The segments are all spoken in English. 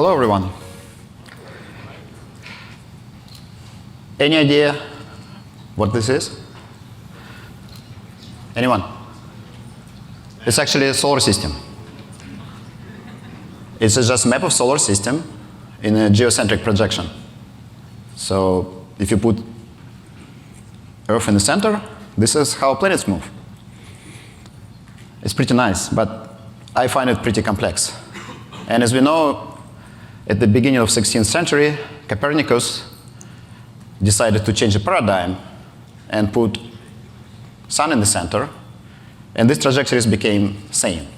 Hello, everyone. Any idea what this is? Anyone? It's actually a solar system. It's just a map of solar system in a geocentric projection. So if you put Earth in the center, this is how planets move. It's pretty nice, but I find it pretty complex. And as we know, at the beginning of 16th century, Copernicus decided to change the paradigm and put sun in the center, and these trajectories became sane.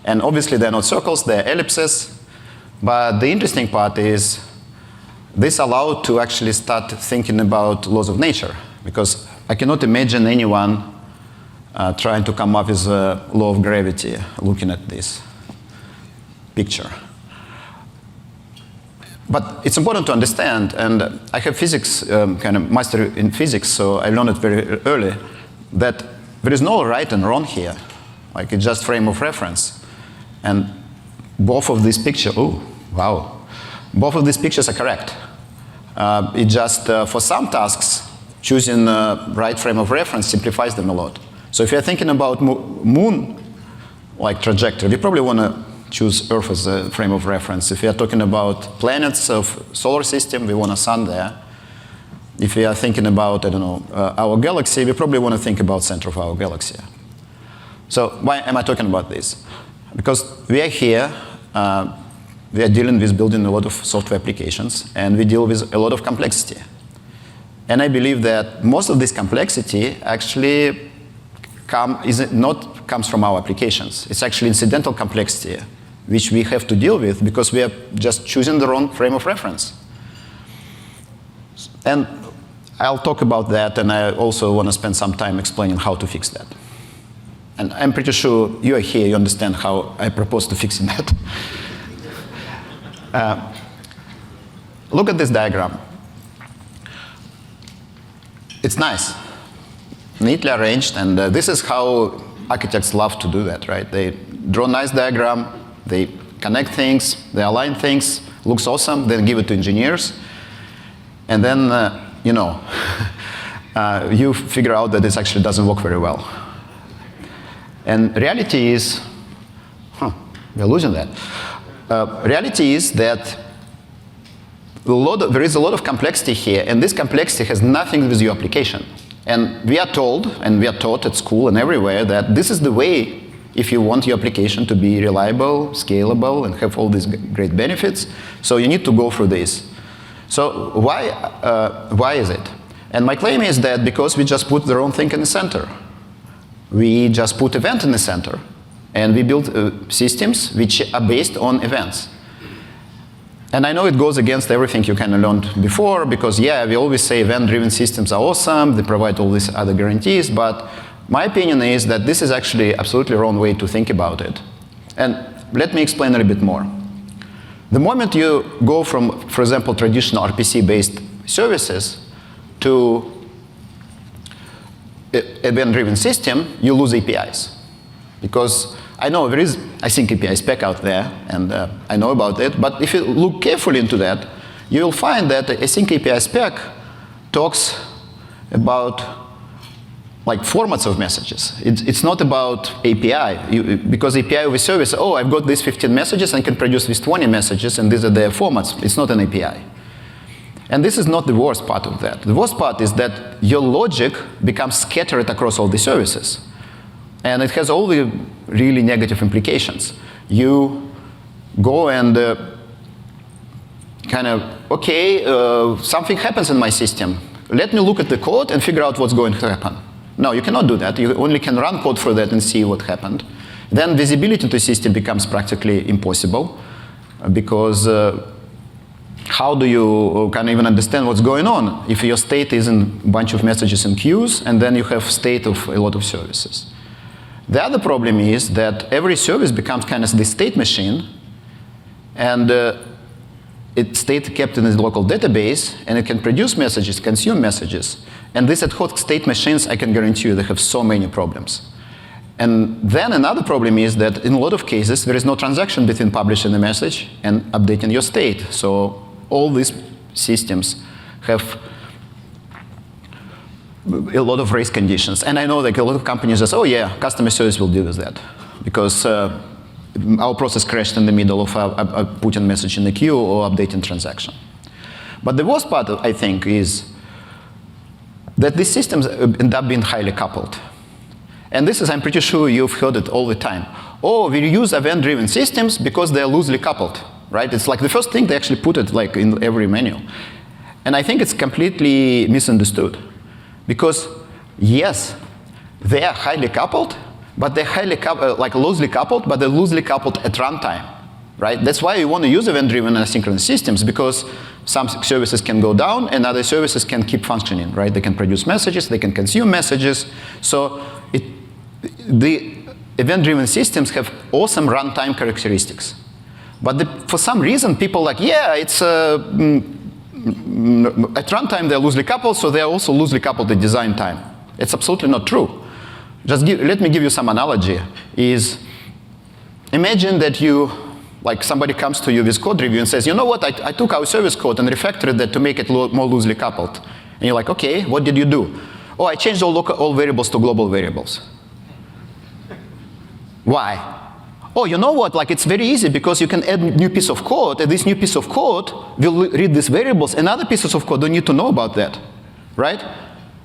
And obviously they're not circles, they're ellipses, but the interesting part is this allowed to actually start thinking about laws of nature, because I cannot imagine anyone trying to come up with a law of gravity looking at this picture. But it's important to understand, and I have physics, kind of master in physics, so I learned it very early, that there is no right and wrong here. Like, it's just frame of reference. And both of these pictures, oh, wow. Both of these pictures are correct. It just, for some tasks, choosing the right frame of reference simplifies them a lot. So if you're thinking about moon-like trajectory, we probably want to choose Earth as a frame of reference. If we are talking about planets of solar system, we want a sun there. If we are thinking about, I don't know, our galaxy, we probably want to think about center of our galaxy. So why am I talking about this? Because we are here, we are dealing with building a lot of software applications, and we deal with a lot of complexity. And I believe that most of this complexity actually comes from our applications. It's actually incidental complexity, which we have to deal with because we are just choosing the wrong frame of reference. And I'll talk about that, and I also want to spend some time explaining how to fix that. And I'm pretty sure you are here, you understand how I propose to fix that. Look at this diagram. It's nice, neatly arranged, and this is how architects love to do that, right? They draw a nice diagram, they connect things, they align things, looks awesome, then give it to engineers, and then, you know, you figure out that this actually doesn't work very well. And reality is, we're losing that. Reality is that there is a lot of complexity here, and this complexity has nothing to do with your application. And we are told, and we are taught at school and everywhere, that this is the way if you want your application to be reliable, scalable, and have all these great benefits. So you need to go through this. So why is it? And my claim is that because we just put the wrong thing in the center. We just put event in the center, and we build systems which are based on events. And I know it goes against everything you kind of learned before, because yeah, we always say event-driven systems are awesome, they provide all these other guarantees, but my opinion is that this is actually absolutely wrong way to think about it. And let me explain a little bit more. The moment you go from, for example, traditional RPC-based services to event-driven system, you lose APIs. Because I know there is async API spec out there, and I know about it, but if you look carefully into that, you will find that the async API spec talks about like formats of messages. It's not about API, because API of a service, oh, I've got these 15 messages and can produce these 20 messages, and these are their formats. It's not an API. And this is not the worst part of that. The worst part is that your logic becomes scattered across all the services. And it has all the really negative implications. You go and kind of, okay, something happens in my system. Let me look at the code and figure out what's going to happen. No, you cannot do that. You only can run code for that and see what happened. Then visibility to the system becomes practically impossible, because how do you can even understand what's going on if your state is in a bunch of messages in queues, and then you have state of a lot of services? The other problem is that every service becomes kind of the state machine, and it's state kept in a local database, and it can produce messages, consume messages. And these ad hoc state machines, I can guarantee you, they have so many problems. And then another problem is that in a lot of cases, there is no transaction between publishing the message and updating your state. So all these systems have a lot of race conditions. And I know like a lot of companies just, oh yeah, customer service will deal with that. Because our process crashed in the middle of putting message in the queue or updating transaction. But the worst part, I think, is that these systems end up being highly coupled. And this is, I'm pretty sure you've heard it all the time. Oh, we use event-driven systems because they're loosely coupled, right? It's like the first thing they actually put it like in every manual. And I think it's completely misunderstood. Because yes, they are highly coupled, but they're highly like loosely coupled, but they're loosely coupled at runtime, right? That's why you want to use event-driven asynchronous systems, because some services can go down and other services can keep functioning, right? They can produce messages, they can consume messages. So the event-driven systems have awesome runtime characteristics. But for some reason, people are like, yeah, it's at runtime they're loosely coupled, so they're also loosely coupled at design time. It's absolutely not true. Let me give you some analogy. Imagine that somebody comes to you with code review and says, you know what, I took our service code and refactored that to make it more loosely coupled. And you're like, okay, what did you do? Oh, I changed all variables to global variables. Why? Oh, you know what, it's very easy because you can add new piece of code, and this new piece of code will read these variables, and other pieces of code don't need to know about that, right?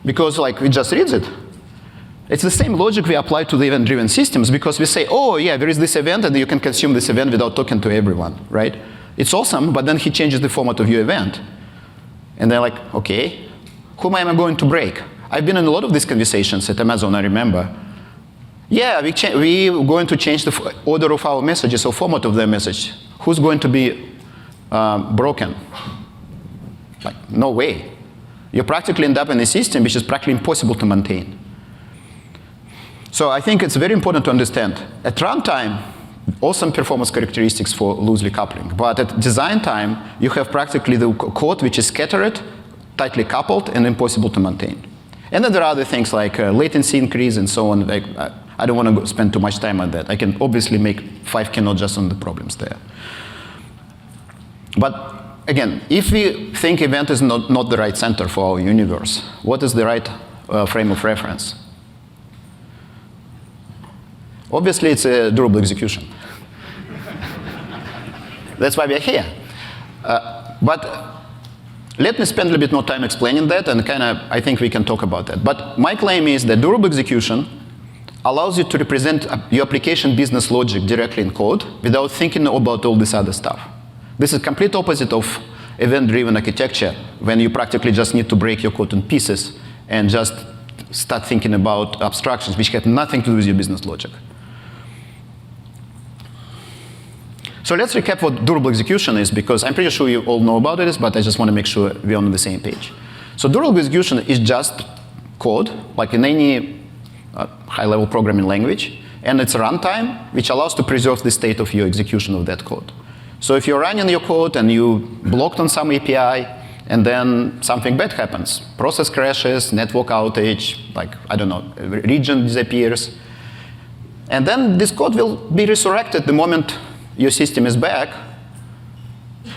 Because it just reads it. It's the same logic we apply to the event-driven systems, because we say, oh yeah, there is this event and you can consume this event without talking to everyone, right? It's awesome, but then he changes the format of your event. And they're like, okay, whom am I going to break? I've been in a lot of these conversations at Amazon, I remember. Yeah, we're going to change the order of our messages or format of their message. Who's going to be broken? No way. You practically end up in a system which is practically impossible to maintain. So I think it's very important to understand. At runtime, awesome performance characteristics for loosely coupling. But at design time, you have practically the code which is scattered, tightly coupled, and impossible to maintain. And then there are other things like latency increase and so on. I don't want to spend too much time on that. I can obviously make 5 keynote just on the problems there. But again, if we think event is not the right center for our universe, what is the right frame of reference? Obviously, it's a durable execution. That's why we're here. But let me spend a little bit more time explaining that, and I think we can talk about that. But my claim is that durable execution allows you to represent your application business logic directly in code without thinking about all this other stuff. This is complete opposite of event-driven architecture, when you practically just need to break your code in pieces and just start thinking about abstractions which have nothing to do with your business logic. So let's recap what durable execution is, because I'm pretty sure you all know about it, but I just want to make sure we're on the same page. So durable execution is just code, like in any high-level programming language, and it's a runtime, which allows to preserve the state of your execution of that code. So if you're running your code and you blocked on some API, and then something bad happens, process crashes, network outage, I don't know, region disappears, and then this code will be resurrected the moment your system is back,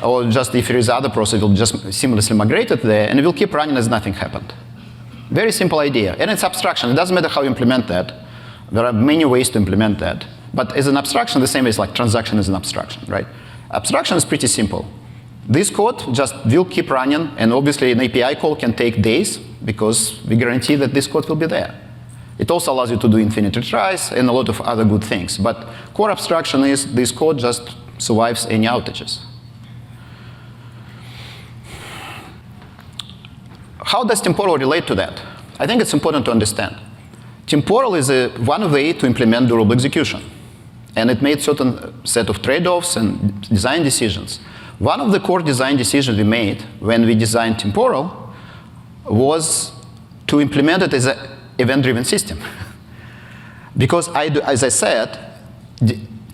or just if there is other process, it will just seamlessly migrate it there, and it will keep running as nothing happened. Very simple idea. And it's abstraction. It doesn't matter how you implement that. There are many ways to implement that. But as an abstraction, the same as transaction is an abstraction, right? Abstraction is pretty simple. This code just will keep running, and obviously an API call can take days, because we guarantee that this code will be there. It also allows you to do infinite retries and a lot of other good things. But core abstraction is this code just survives any outages. How does temporal relate to that? I think it's important to understand. Temporal is one way to implement durable execution. And it made certain set of trade-offs and design decisions. One of the core design decisions we made when we designed temporal was to implement it as an event-driven system. Because as I said,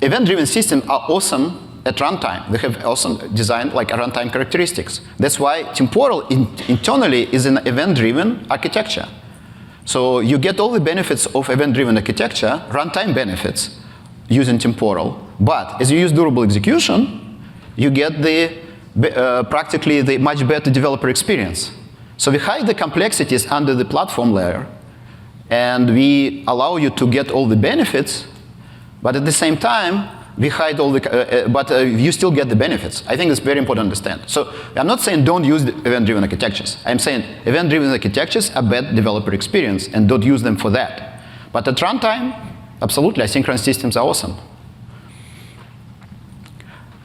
event-driven systems are awesome at runtime. They have awesome design runtime characteristics. That's why temporal internally is an event-driven architecture. So you get all the benefits of event-driven architecture, runtime benefits, using temporal. But as you use durable execution, you get practically the much better developer experience. So we hide the complexities under the platform layer, and we allow you to get all the benefits, but at the same time, we hide all the, but you still get the benefits. I think it's very important to understand. So I'm not saying don't use event-driven architectures. I'm saying event-driven architectures are bad developer experience, and don't use them for that. But at runtime, absolutely, asynchronous systems are awesome.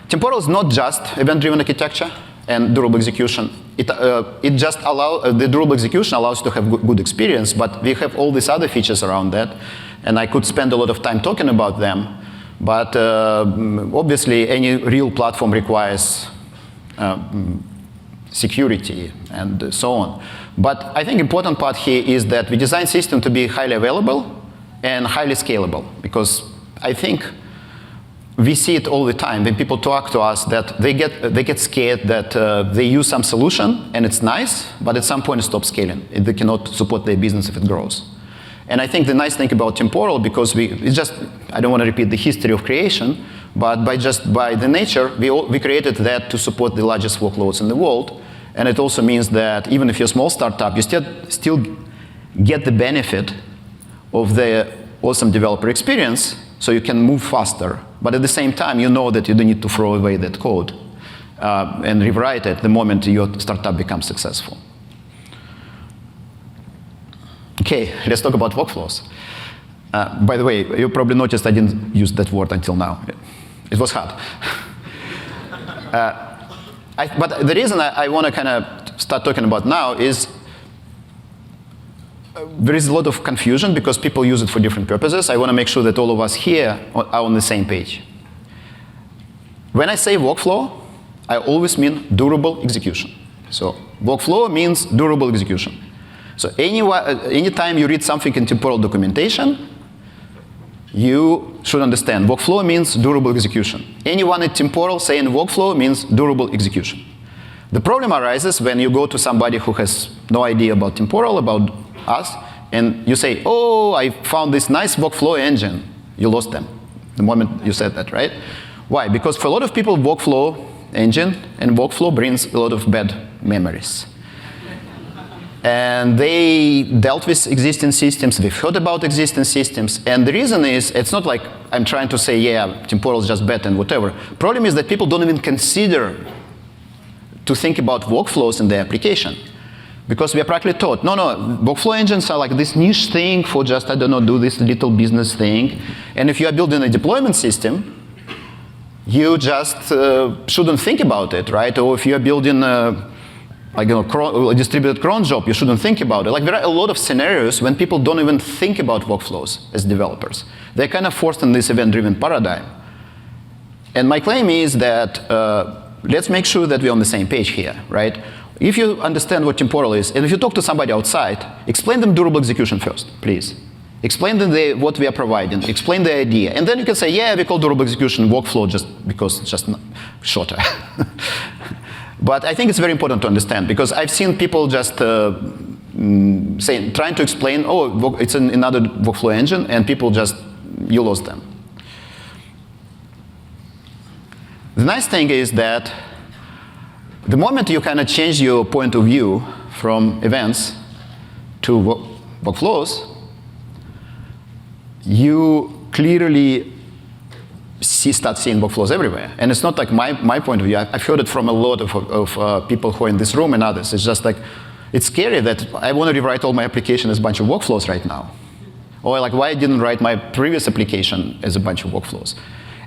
Temporal is not just event-driven architecture and durable execution. It just the durable execution allows you to have good experience, but we have all these other features around that, and I could spend a lot of time talking about them. But obviously, any real platform requires security and so on. But I think important part here is that we design system to be highly available and highly scalable, because I think we see it all the time when people talk to us that they get scared that they use some solution and it's nice, but at some point it stops scaling. They cannot support their business if it grows. And I think the nice thing about temporal, because I don't want to repeat the history of creation, but by the nature, we created that to support the largest workloads in the world. And it also means that even if you're a small startup, you still get the benefit of the awesome developer experience, so you can move faster. But at the same time, you know that you don't need to throw away that code and rewrite it the moment your startup becomes successful. Okay, let's talk about workflows. By the way, you probably noticed I didn't use that word until now. It was hard. But the reason I want to kind of start talking about now is there is a lot of confusion because people use it for different purposes. I want to make sure that all of us here are on the same page. When I say workflow, I always mean durable execution. So workflow means durable execution. So anytime you read something in temporal documentation, you should understand workflow means durable execution. Anyone in temporal saying workflow means durable execution. The problem arises when you go to somebody who has no idea about temporal, about us, and you say, oh, I found this nice workflow engine. You lost them the moment you said that, right? Why? Because for a lot of people, workflow engine and workflow brings a lot of bad memories. And they dealt with existing systems, they've heard about existing systems, and the reason is, it's not like I'm trying to say, yeah, temporal is just bad and whatever. Problem is that people don't even consider to think about workflows in their application. Because we are practically taught, no, workflow engines are like this niche thing for just, I don't know, do this little business thing. And if you are building a deployment system, you just shouldn't think about it, right? Or if you are building a distributed cron job, you shouldn't think about it. Like, there are a lot of scenarios when people don't even think about workflows as developers. They're kind of forced in this event-driven paradigm. And my claim is that let's make sure that we're on the same page here, right? If you understand what temporal is, and if you talk to somebody outside, explain them durable execution first, please. Explain them what we are providing, explain the idea. And then you can say, yeah, we call durable execution workflow just because it's just shorter. But I think it's very important to understand, because I've seen people just trying to explain, oh, it's another workflow engine, and people just, you lost them. The nice thing is that the moment you kind of change your point of view from events to workflows, you clearly start seeing workflows everywhere. And it's not like my point of view. I've heard it from a lot of people who are in this room and others. It's just like, it's scary that I want to rewrite all my application as a bunch of workflows right now. Or like, why I didn't write my previous application as a bunch of workflows.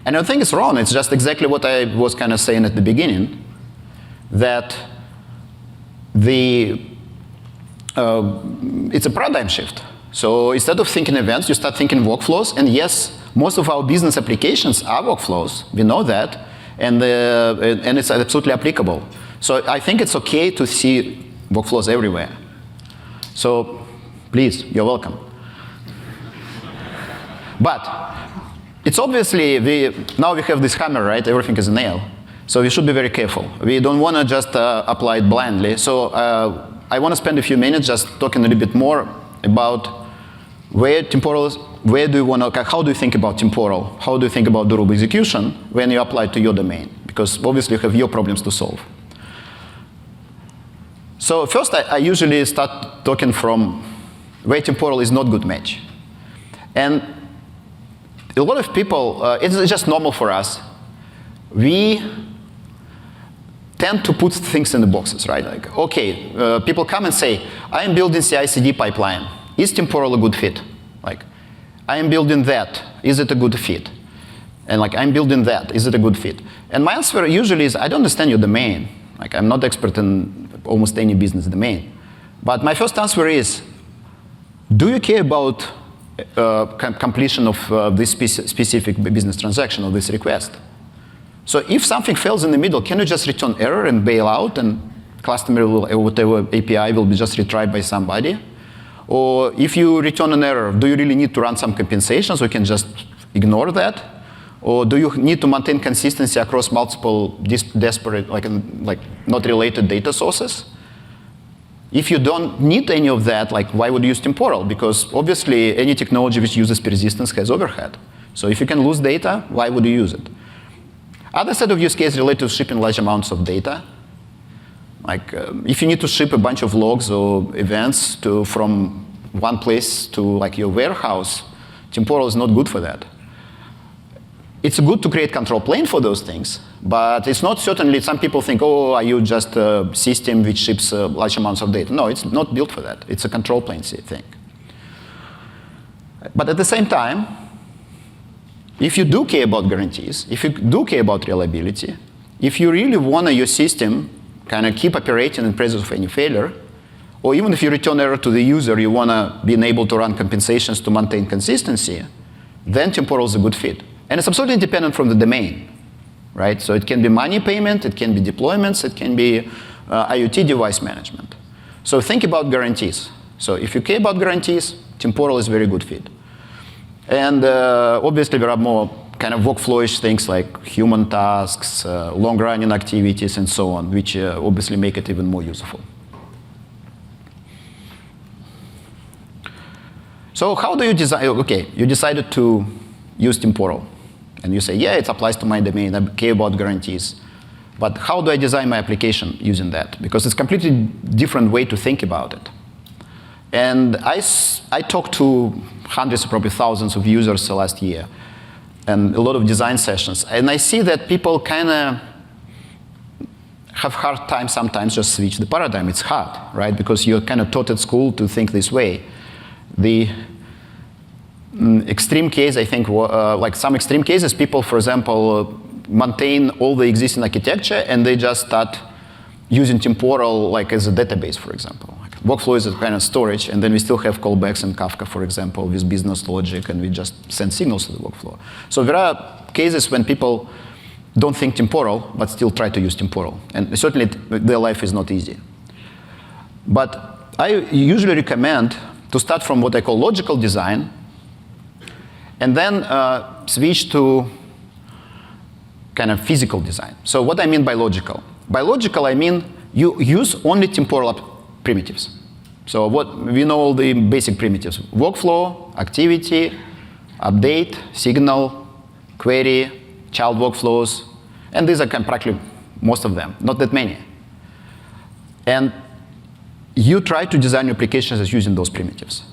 And I think it's wrong. It's just exactly what I was kind of saying at the beginning, that it's a paradigm shift. So instead of thinking events, you start thinking workflows. And yes, most of our business applications are workflows. We know that. And it's absolutely applicable. So I think it's OK to see workflows everywhere. So please, you're welcome. But it's obviously, now we have this hammer, right? Everything is a nail. So we should be very careful. We don't want to just apply it blindly. So I want to spend a few minutes just talking a little bit more about where do you want to, how do you think about temporal? How do you think about durable execution when you apply it to your domain? Because obviously you have your problems to solve. So first, I usually start talking from where temporal is not good match. And a lot of people, it's just normal for us. We tend to put things in the boxes, right? Like, okay, people come and say, I am building CI/CD pipeline. Is temporal a good fit? Like, I am building that. Is it a good fit? And like, I'm building that. Is it a good fit? And my answer usually is, I don't understand your domain. Like, I'm not expert in almost any business domain. But my first answer is, do you care about completion of this specific business transaction or this request? So if something fails in the middle, can you just return error and bail out and customer will, or whatever API will be just retried by somebody? Or if you return an error, do you really need to run some compensations or you can just ignore that? Or do you need to maintain consistency across multiple disparate, like not related data sources? If you don't need any of that, like why would you use temporal? Because obviously any technology which uses persistence has overhead. So if you can lose data, why would you use it? Other set of use cases related to shipping large amounts of data. Like if you need to ship a bunch of logs or events from one place to like your warehouse, temporal is not good for that. It's good to create control plane for those things, but it's not certainly, some people think, oh, are you just a system which ships large amounts of data? No, it's not built for that. It's a control plane thing. But at the same time, if you do care about guarantees, if you do care about reliability, if you really want your system kind of keep operating in presence of any failure, or even if you return error to the user, you want to be able to run compensations to maintain consistency, then temporal is a good fit. And it's absolutely independent from the domain, right? So it can be money payment, it can be deployments, it can be IoT device management. So think about guarantees. So if you care about guarantees, temporal is a very good fit. And obviously there are more kind of workflowish things like human tasks, long-running activities, and so on, which obviously make it even more useful. So how do you design? Okay, you decided to use temporal. And you say, yeah, it applies to my domain. I care about guarantees. But how do I design my application using that? Because it's a completely different way to think about it. And I talked to hundreds, probably thousands of users last year, and a lot of design sessions. And I see that people kind of have hard time sometimes just switch the paradigm. It's hard, right? Because you're kind of taught at school to think this way. The extreme case, I think, like some extreme cases, people, for example, maintain all the existing architecture and they just start using temporal like as a database, for example. Like workflow is a kind of storage, and then we still have callbacks in Kafka, for example, with business logic, and we just send signals to the workflow. So there are cases when people don't think temporal, but still try to use temporal. And certainly their life is not easy. But I usually recommend to start from what I call logical design, and then switch to kind of physical design. So what I mean by logical? By logical, I mean you use only temporal primitives. So what we know all the basic primitives: workflow, activity, update, signal, query, child workflows, and these are practically most of them, not that many. And you try to design your applications as using those primitives.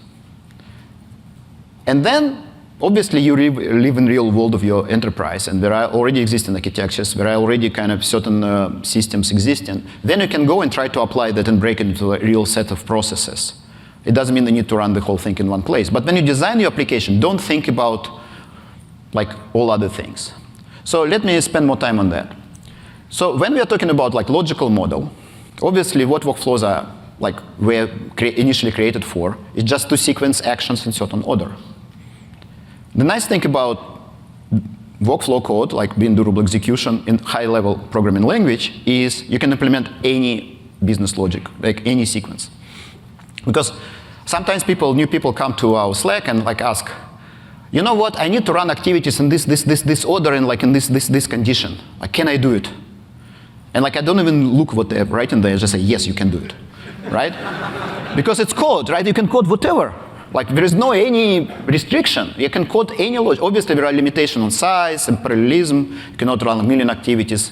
And then obviously, you live in the real world of your enterprise, and there are already existing architectures, there are already kind of certain systems existing. Then you can go and try to apply that and break it into a real set of processes. It doesn't mean you need to run the whole thing in one place. But when you design your application, don't think about like all other things. So let me spend more time on that. So when we are talking about like logical model, obviously what workflows are like were initially created for is just to sequence actions in certain order. The nice thing about workflow code, like being durable execution in high-level programming language, is you can implement any business logic, like any sequence. Because sometimes new people come to our Slack and like ask, you know what, I need to run activities in this order and like in this condition. Like, can I do it? And like I don't even look what they're writing there, I just say, yes, you can do it, right? Because it's code, right? You can code whatever. Like, there is no any restriction. You can code any logic. Obviously, there are limitations on size and parallelism. You cannot run a million activities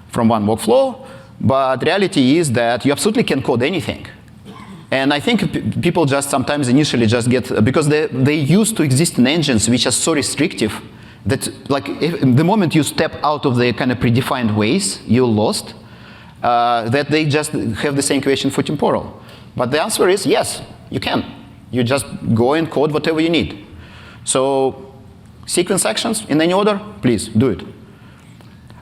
from one workflow. But reality is that you absolutely can code anything. And I think people just sometimes initially just get, because they used to exist in engines which are so restrictive that, like, the moment you step out of the kind of predefined ways, you're lost, that they just have the same equation for temporal. But the answer is yes, you can. You just go and code whatever you need. So sequence actions in any order, please do it.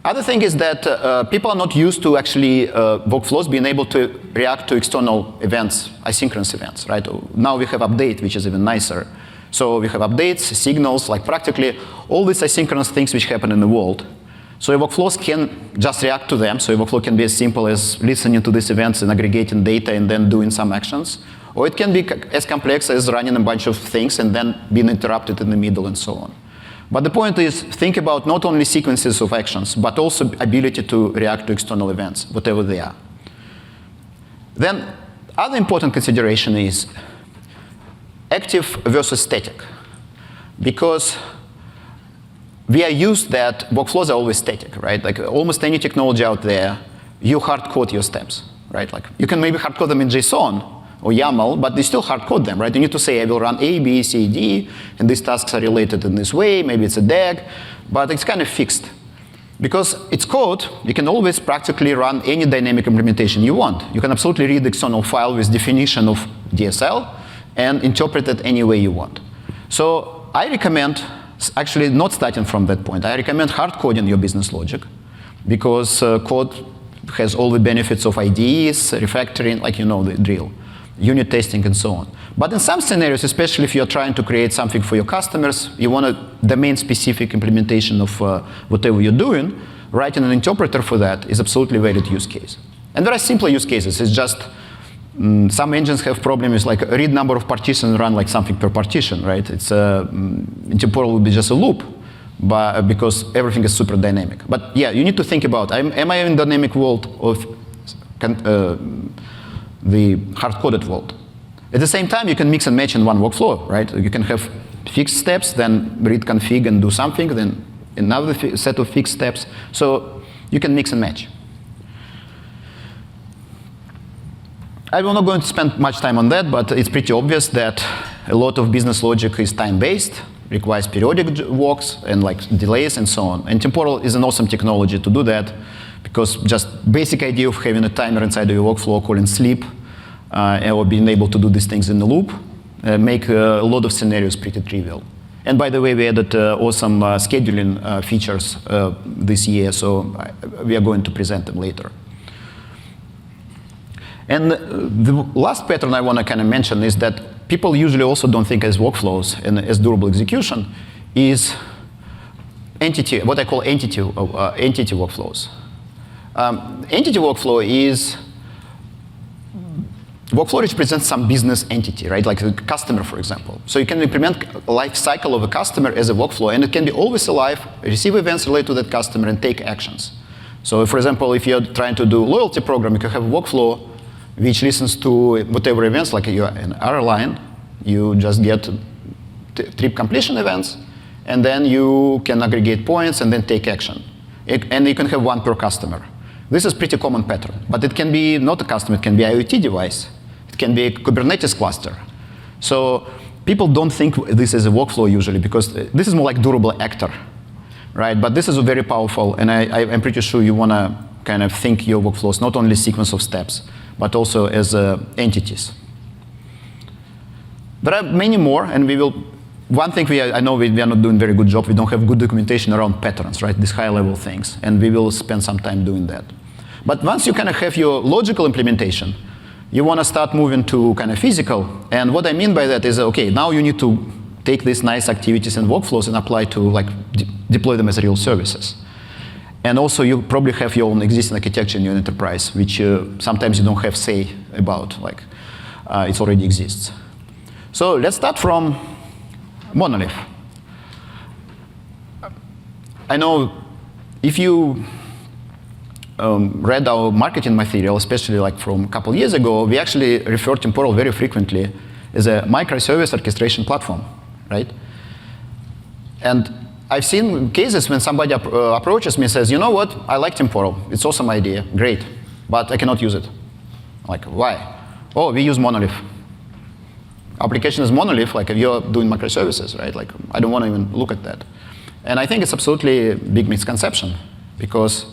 Other thing is that people are not used to actually workflows being able to react to external events, asynchronous events, right? Now we have update, which is even nicer. So we have updates, signals, like practically all these asynchronous things which happen in the world. So your workflows can just react to them. So your workflow can be as simple as listening to these events and aggregating data and then doing some actions. Or it can be as complex as running a bunch of things and then being interrupted in the middle and so on. But the point is, think about not only sequences of actions, but also ability to react to external events, whatever they are. Then, other important consideration is active versus static. Because we are used that workflows are always static, right? Like almost any technology out there, you hard code your steps, right? Like you can maybe hard code them in JSON or YAML, but you still hard code them, right? You need to say, I will run A, B, C, D, and these tasks are related in this way. Maybe it's a DAG, but it's kind of fixed. Because it's code, you can always practically run any dynamic implementation you want. You can absolutely read the external file with definition of DSL and interpret it any way you want. So I recommend actually not starting from that point. I recommend hard coding your business logic because code has all the benefits of IDEs, refactoring, like you know the drill, unit testing and so on. But in some scenarios, especially if you're trying to create something for your customers, you want a domain-specific implementation of whatever you're doing, writing an interpreter for that is absolutely a valid use case. And there are simpler use cases. It's just some engines have problems like read number of partitions and run like something per partition, right? It's in temporal would be just a loop, but because everything is super dynamic. But yeah, you need to think about, am I in dynamic world of the hard-coded world? At the same time, you can mix and match in one workflow, right? You can have fixed steps, then read config and do something, then another set of fixed steps. So you can mix and match. I'm not going to spend much time on that, but it's pretty obvious that a lot of business logic is time-based, requires periodic walks and like delays and so on. And temporal is an awesome technology to do that because just basic idea of having a timer inside of your workflow calling sleep or being able to do these things in the loop make a lot of scenarios pretty trivial. And by the way, we added awesome scheduling features this year, so we are going to present them later. And the last pattern I want to kind of mention is that people usually also don't think as workflows and as durable execution is entity, what I call entity workflows. Entity workflow is workflow which presents some business entity, right? Like a customer, for example. So you can implement a life cycle of a customer as a workflow, and it can be always alive, receive events related to that customer, and take actions. So, for example, if you're trying to do loyalty program, you can have a workflow which listens to whatever events, like you're an airline, you just get trip completion events, and then you can aggregate points and then take action. And you can have one per customer. This is pretty common pattern, but it can be not a customer, it can be IoT device. It can be a Kubernetes cluster. So people don't think this is a workflow usually because this is more like durable actor, right? But this is very powerful, and I'm pretty sure you want to kind of think your workflows not only sequence of steps, but also as entities. There are many more, and we will. One thing I know we are not doing a very good job. We don't have good documentation around patterns, right? These high-level things, and we will spend some time doing that. But once you kind of have your logical implementation, you want to start moving to kind of physical. And what I mean by that is, okay, now you need to take these nice activities and workflows and apply to like deploy them as real services. And also, you probably have your own existing architecture in your enterprise, which sometimes you don't have say about, like it already exists. So let's start from monolith. I know if you read our marketing material, especially like from a couple years ago, we actually refer to Temporal very frequently as a microservice orchestration platform, right? And I've seen cases when somebody approaches me and says, you know what, I like Temporal. It's an awesome idea, great, but I cannot use it. Like, why? Oh, we use monolith. Application is monolith, like if you're doing microservices, right? Like, I don't want to even look at that. And I think it's absolutely a big misconception, because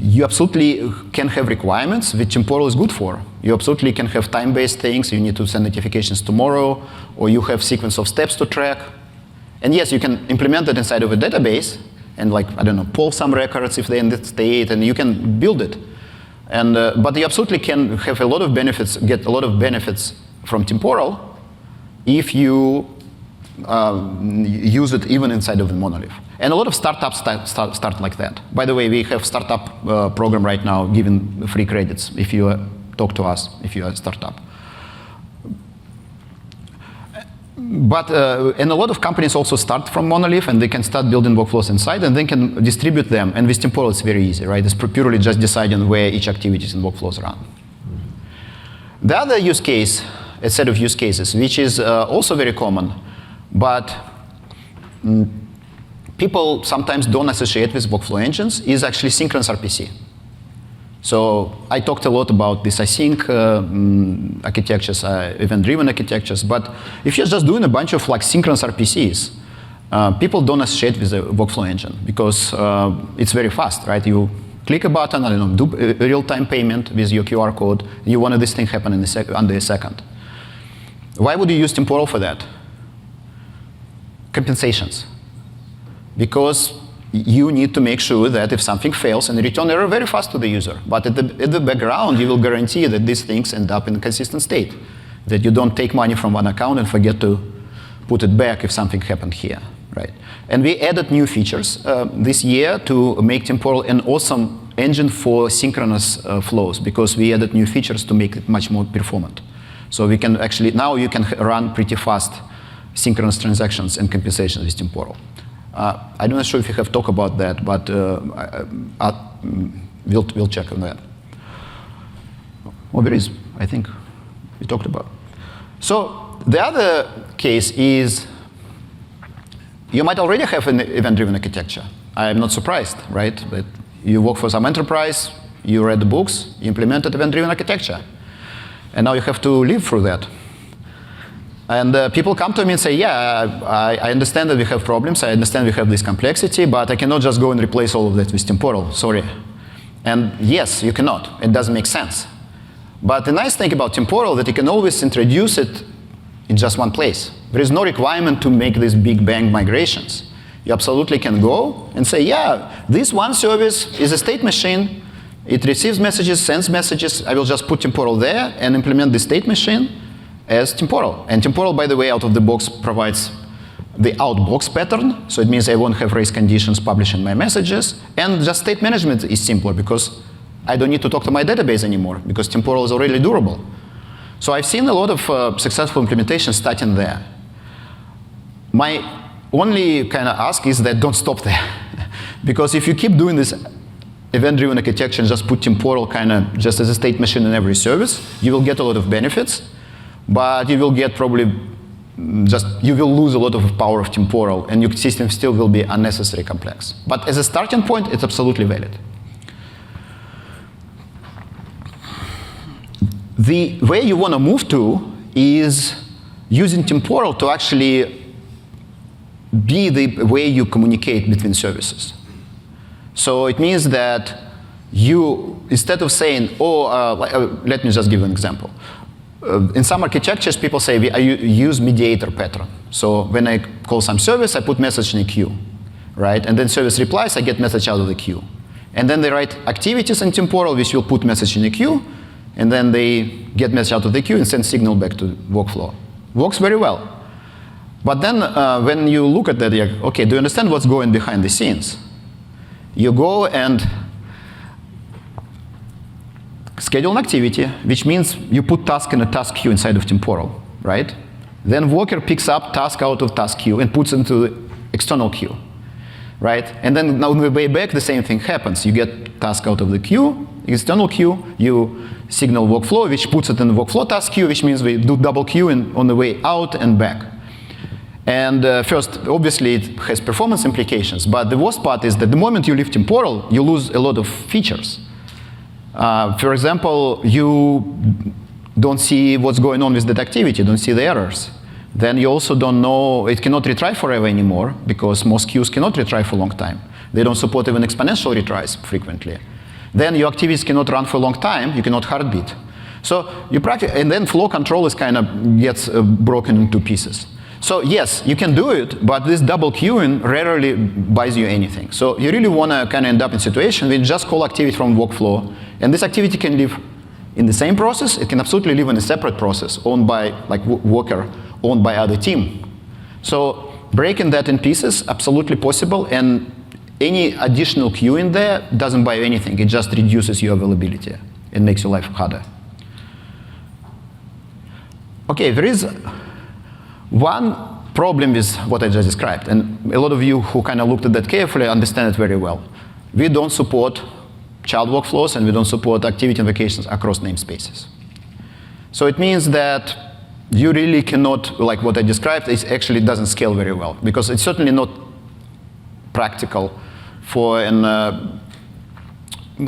you absolutely can have requirements which Temporal is good for. You absolutely can have time-based things. You need to send notifications tomorrow, or you have sequence of steps to track. And yes, you can implement it inside of a database and, like, I don't know, pull some records if they're in that state, and you can build it. And, but you absolutely can have a lot of benefits, get a lot of benefits from Temporal if you use it even inside of a monolith. And a lot of startups start like that. By the way, we have startup program right now giving free credits if you talk to us, if you're a startup. But, and a lot of companies also start from monolith, and they can start building workflows inside, and then can distribute them. And with Temporal, it's very easy, right? It's purely just deciding where each activities and workflows run. The other use case, a set of use cases, which is also very common, but people sometimes don't associate with workflow engines, is actually synchronous RPC. So I talked a lot about this async architectures, event-driven architectures, but if you're just doing a bunch of like synchronous RPCs, people don't associate with the workflow engine, because it's very fast, right? You click a button, I don't know, do a real-time payment with your QR code, you want this thing happen in under a second. Why would you use Temporal for that? Compensations. Because you need to make sure that if something fails, and return error very fast to the user. But at the background, you will guarantee that these things end up in a consistent state, that you don't take money from one account and forget to put it back if something happened here, right? And we added new features this year to make Temporal an awesome engine for synchronous flows, because we added new features to make it much more performant. So we can actually, now you can run pretty fast synchronous transactions and compensations with Temporal. I'm not sure if you have talked about that, but we'll check on that. Well, there is, I think, we talked about. So the other case is you might already have an event-driven architecture. I'm not surprised, right? That you work for some enterprise, you read the books, you implemented event-driven architecture, and now you have to live through that. And people come to me and say, yeah, I understand that we have problems, I understand we have this complexity, but I cannot just go and replace all of that with Temporal, sorry. And yes, you cannot, it doesn't make sense. But the nice thing about Temporal is that you can always introduce it in just one place. There is no requirement to make these big bang migrations. You absolutely can go and say, yeah, this one service is a state machine, it receives messages, sends messages, I will just put Temporal there and implement the state machine as Temporal. And Temporal, by the way, out of the box provides the outbox pattern, so it means I won't have race conditions publishing my messages, and just state management is simpler because I don't need to talk to my database anymore, because Temporal is already durable. So I've seen a lot of successful implementations starting there. My only kind of ask is that don't stop there. Because if you keep doing this event-driven architecture and just put Temporal kind of just as a state machine in every service, you will get a lot of benefits, but you will get probably you will lose a lot of power of Temporal, and your system still will be unnecessarily complex. But as a starting point, it's absolutely valid. The way you want to move to is using Temporal to actually be the way you communicate between services. So it means that you, instead of saying, let me just give an example. In some architectures, people say, I use mediator pattern. So when I call some service, I put message in a queue, right? And then service replies, I get message out of the queue. And then they write activities in Temporal, which will put message in a queue, and then they get message out of the queue and send signal back to workflow. Works very well. But then when you look at that, you're like, okay, do you understand what's going behind the scenes? You go and schedule an activity, which means you put task in a task queue inside of Temporal, right? Then worker picks up task out of task queue and puts into the external queue. right? And then on the way back, the same thing happens. You get task out of the queue, external queue, you signal workflow, which puts it in the workflow task queue, which means we do double queuing on the way out and back. And first, obviously, it has performance implications, but the worst part is that the moment you leave temporal, you lose a lot of features. For example, you don't see what's going on with that activity, you don't see the errors. Then you also don't know, it cannot retry forever anymore, because most queues cannot retry for a long time. They don't support even exponential retries frequently. Then your activities cannot run for a long time, you cannot heartbeat. So you practice, and then flow control is kind of gets broken into pieces. So yes, you can do it, but this double queuing rarely buys you anything. So you really want to kind of end up in a situation where you just call activity from workflow, and this activity can live in the same process, it can absolutely live in a separate process owned by, like worker, owned by other team. So breaking that in pieces, absolutely possible, and any additional queue in there doesn't buy you anything, it just reduces your availability and makes your life harder. Okay, there is one problem with what I just described, and a lot of you who kind of looked at that carefully understand it very well. We don't support child workflows, and we don't support activity invocations across namespaces. So it means that you really cannot, like what I described, it actually doesn't scale very well, because it's certainly not practical for an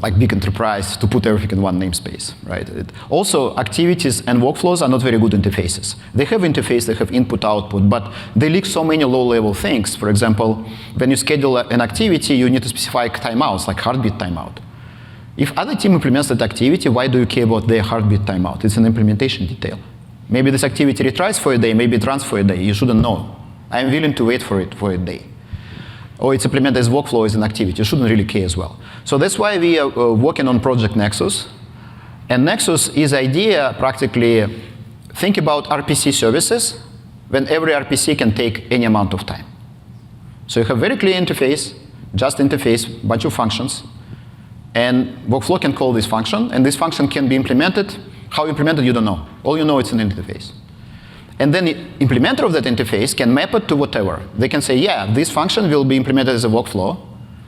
like big enterprise to put everything in one namespace, right? Also, activities and workflows are not very good interfaces. They have interface, they have input, output, but they leak so many low-level things. For example, when you schedule an activity, you need to specify timeouts, like heartbeat timeout. If other team implements that activity, why do you care about their heartbeat timeout? It's an implementation detail. Maybe this activity retries for a day, maybe it runs for a day. You shouldn't know. I'm willing to wait for it for a day. Or it's implemented as workflow as an activity. You shouldn't really care as well. So that's why we are working on Project Nexus. And Nexus is idea practically, think about RPC services when every RPC can take any amount of time. So you have very clear interface, just interface, bunch of functions. And workflow can call this function, and this function can be implemented. How implemented, you don't know. All you know it's an interface. And then the implementer of that interface can map it to whatever. They can say, yeah, this function will be implemented as a workflow,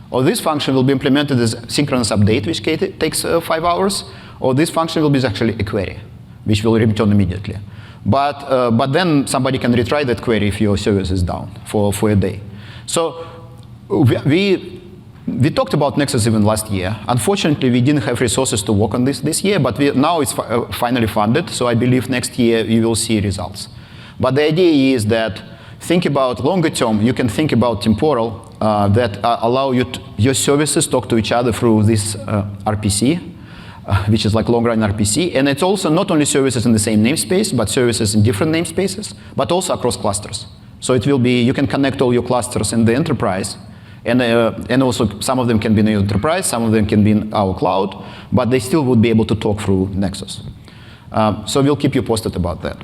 or this function will be implemented as synchronous update, which takes 5 hours, or this function will be actually a query, which will return immediately. But then somebody can retry that query if your service is down for a day. So we talked about Nexus even last year. Unfortunately, we didn't have resources to work on this year, but now it's finally funded, so I believe next year you will see results. But the idea is that think about longer term, you can think about temporal that allow your services talk to each other through this RPC, which is like long-run RPC. And it's also not only services in the same namespace, but services in different namespaces, but also across clusters. So it will be, you can connect all your clusters in the enterprise, and also some of them can be in the enterprise, some of them can be in our cloud, but they still would be able to talk through Nexus. So we'll keep you posted about that.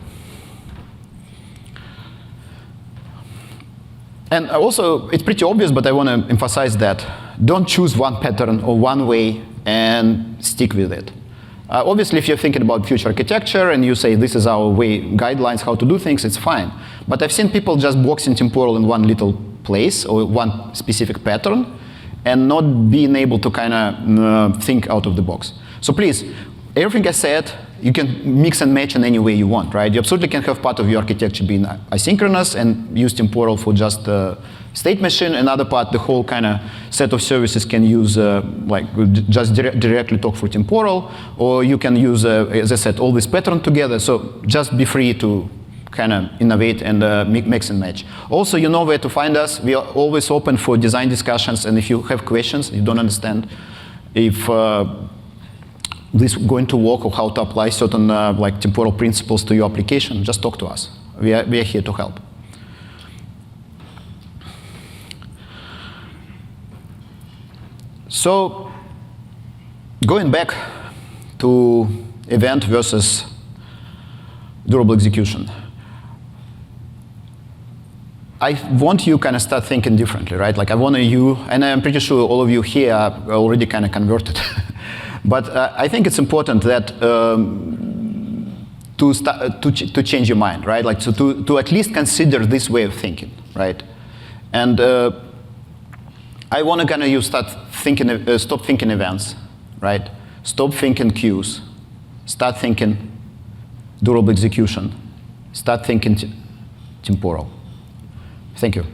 And also, it's pretty obvious, but I want to emphasize that don't choose one pattern or one way and stick with it. Obviously, if you're thinking about future architecture and you say this is our way, guidelines, how to do things, it's fine. But I've seen people just boxing temporal in one little place or one specific pattern and not being able to kind of think out of the box. So please, everything I said, you can mix and match in any way you want, right? You absolutely can have part of your architecture being asynchronous and use temporal for just state machine. Another part, the whole kind of set of services can use like just directly talk through temporal, or you can use, as I said, all this pattern together. So just be free to kind of innovate and mix and match. Also, you know where to find us. We are always open for design discussions, and if you have questions, you don't understand if this is going to work or how to apply certain like temporal principles to your application, just talk to us. We are here to help. So going back to event versus durable execution, I want you kind of start thinking differently, right? Like I want you, and I'm pretty sure all of you here are already kind of converted. But I think it's important that to change your mind, right? Like to at least consider this way of thinking, right? And I want to kind of stop thinking events, right? Stop thinking queues. Start thinking durable execution. Start thinking temporal. Thank you.